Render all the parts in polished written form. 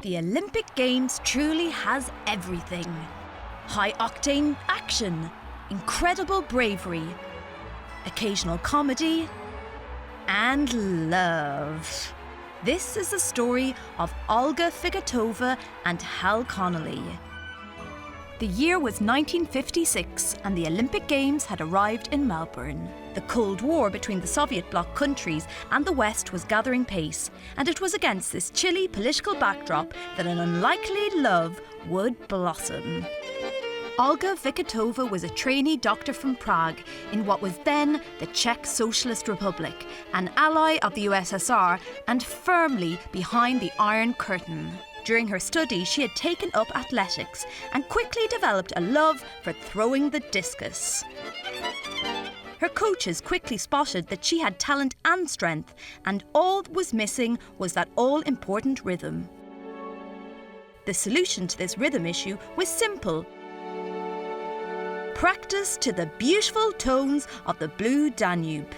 The Olympic Games truly has everything. High-octane action, incredible bravery, occasional comedy, and love. This is the story of Olga Figotova and Hal Connolly. The year was 1956 and the Olympic Games had arrived in Melbourne. The Cold War between the Soviet bloc countries and the West was gathering pace, and it was against this chilly political backdrop that an unlikely love would blossom. Olga Figotova was a trainee doctor from Prague in what was then the Czech Socialist Republic, an ally of the USSR and firmly behind the Iron Curtain. During her studies, she had taken up athletics and quickly developed a love for throwing the discus. Her coaches quickly spotted that she had talent and strength, and all that was missing was that all-important rhythm. The solution to this rhythm issue was simple. Practice to the beautiful tones of the Blue Danube.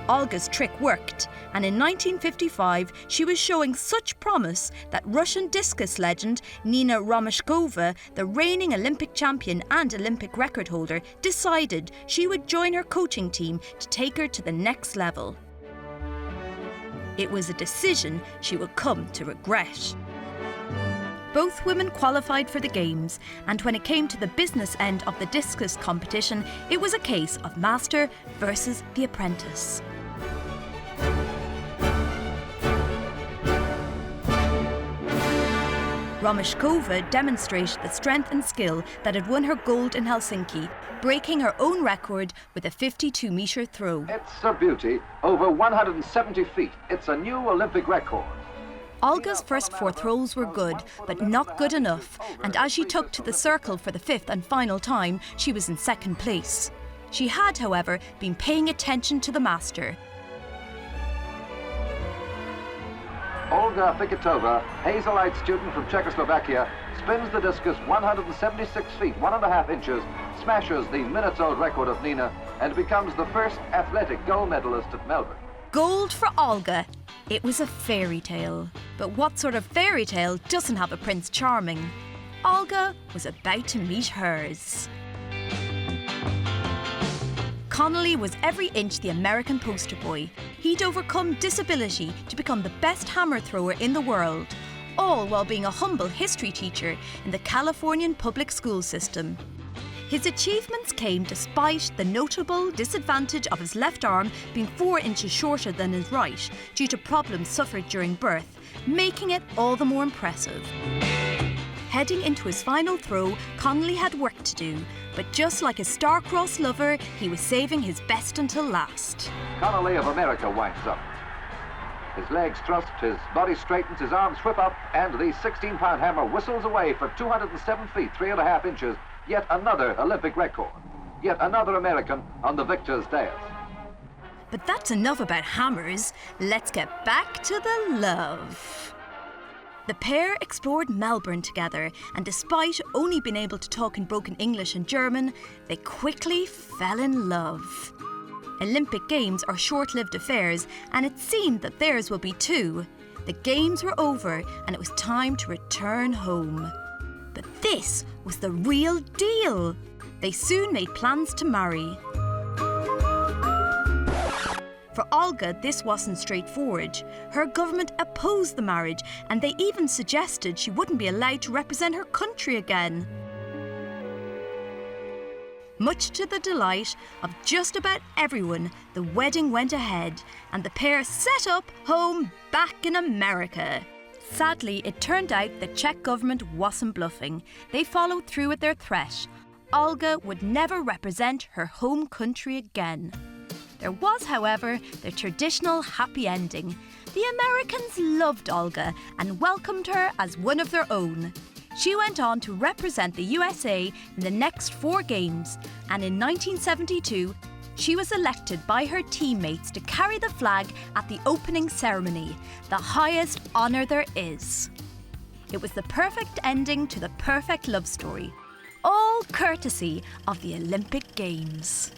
Olga's trick worked, and in 1955 she was showing such promise that Russian discus legend Nina Romashkova, the reigning Olympic champion and Olympic record holder, decided she would join her coaching team to take her to the next level. It was a decision she would come to regret. Both women qualified for the Games, and when it came to the business end of the discus competition, it was a case of master versus the apprentice. Romashkova demonstrated the strength and skill that had won her gold in Helsinki, breaking her own record with a 52-metre throw. It's a beauty, over 170 feet. It's a new Olympic record. Olga's first 4 throws were good, but not good enough, and as she took to the circle for the 5th and final time, she was in 2nd place. She had, however, been paying attention to the master. Olga Figotova, Hazelite student from Czechoslovakia, spins the discus 176 feet, 1.5 inches, smashes the minutes-old record of Nina, and becomes the first athletic gold medalist at Melbourne. Gold for Olga. It was a fairy tale. But what sort of fairy tale doesn't have a Prince Charming? Olga was about to meet hers. Connolly was every inch the American poster boy. He'd overcome disability to become the best hammer thrower in the world, all while being a humble history teacher in the Californian public school system. His achievements came despite the notable disadvantage of his left arm being 4 inches shorter than his right due to problems suffered during birth, making it all the more impressive. Heading into his final throw, Connolly had work to do, but just like a star-crossed lover, he was saving his best until last. Connolly of America winds up. His legs thrust, his body straightens, his arms whip up, and the 16-pound hammer whistles away for 207 feet, 3.5 inches. Yet another Olympic record. Yet another American on the victor's dais. But that's enough about hammers. Let's get back to the love. The pair explored Melbourne together, and despite only being able to talk in broken English and German, they quickly fell in love. Olympic Games are short-lived affairs, and it seemed that theirs would be too. The Games were over, and it was time to return home. But this was the real deal. They soon made plans to marry. For Olga, this wasn't straightforward. Her government opposed the marriage, and they even suggested she wouldn't be allowed to represent her country again. Much to the delight of just about everyone, the wedding went ahead, and the pair set up home back in America. Sadly, it turned out the Czech government wasn't bluffing. They followed through with their threat. Olga would never represent her home country again. There was, however, the traditional happy ending. The Americans loved Olga and welcomed her as one of their own. She went on to represent the USA in the next 4 games, and in 1972, she was elected by her teammates to carry the flag at the opening ceremony, the highest honour there is. It was the perfect ending to the perfect love story, all courtesy of the Olympic Games.